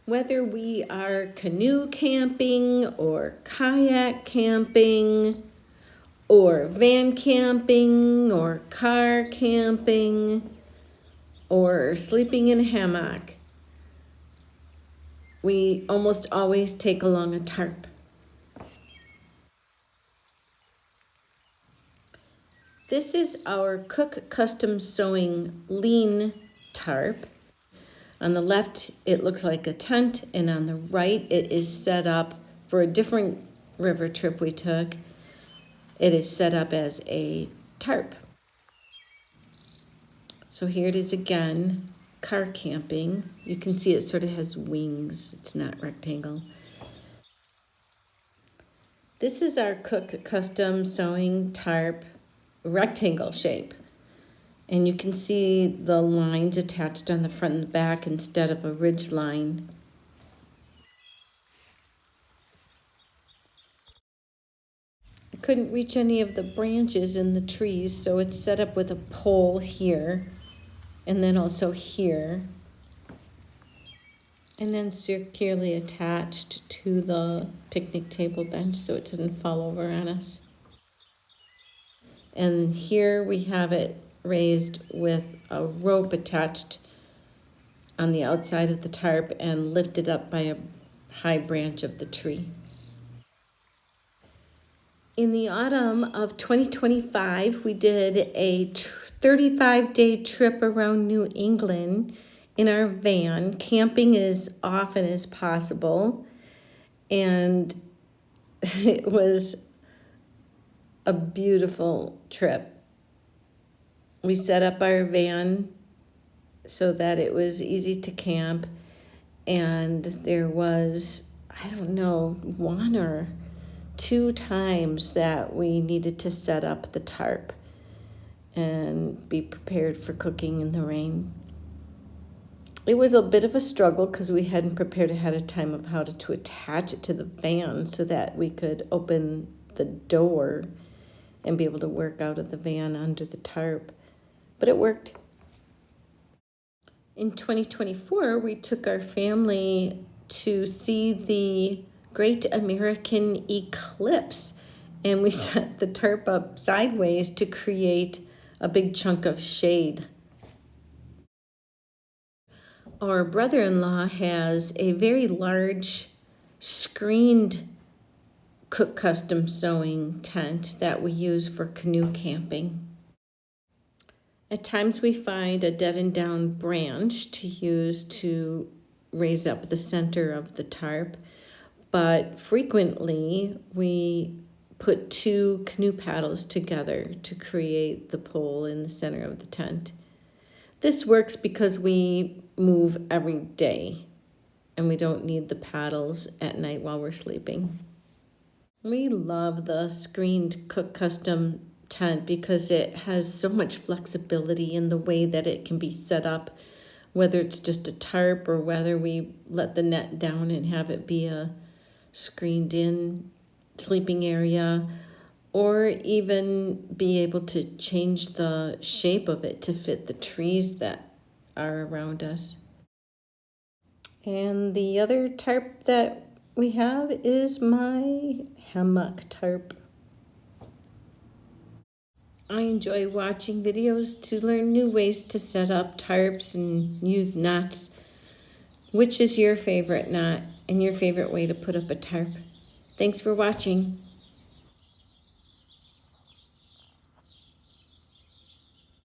Whether we are canoe camping or kayak camping or van camping or car camping or sleeping in a hammock, we almost always take along a tarp. This is our Cook Custom Sewing lean tarp. On the left, it looks like a tent, and on the right, it is set up for a different river trip we took. It is set up as a tarp. So here it is again, car camping. You can see it sort of has wings. It's not rectangle. This is our Cook Custom Sewing tarp rectangle shape. And you can see the lines attached on the front and the back instead of a ridge line. I couldn't reach any of the branches in the trees, so it's set up with a pole here and then also here. And then securely attached to the picnic table bench so it doesn't fall over on us. And here we have it raised with a rope attached on the outside of the tarp and lifted up by a high branch of the tree. In the autumn of 2025, we did a 35-day trip around New England in our van, camping as often as possible. And it was a beautiful trip. We set up our van so that it was easy to camp, and there was, I don't know, 1 or 2 times that we needed to set up the tarp and be prepared for cooking in the rain. It was a bit of a struggle because we hadn't prepared ahead of time of how to attach it to the van so that we could open the door and be able to work out of the van under the tarp. But it worked. In 2024, we took our family to see the Great American Eclipse, and we set the tarp up sideways to create a big chunk of shade. Our brother-in-law has a very large screened Cook Custom Sewing tent that we use for canoe camping. At times we find a dead and down branch to use to raise up the center of the tarp, but frequently we put 2 canoe paddles together to create the pole in the center of the tent. This works because we move every day and we don't need the paddles at night while we're sleeping. We love the screened Cook Custom tent because it has so much flexibility in the way that it can be set up, whether it's just a tarp or whether we let the net down and have it be a screened in sleeping area, or even be able to change the shape of it to fit the trees that are around us. And the other tarp that we have is my hammock tarp. I enjoy watching videos to learn new ways to set up tarps and use knots. Which is your favorite knot and your favorite way to put up a tarp? Thanks for watching.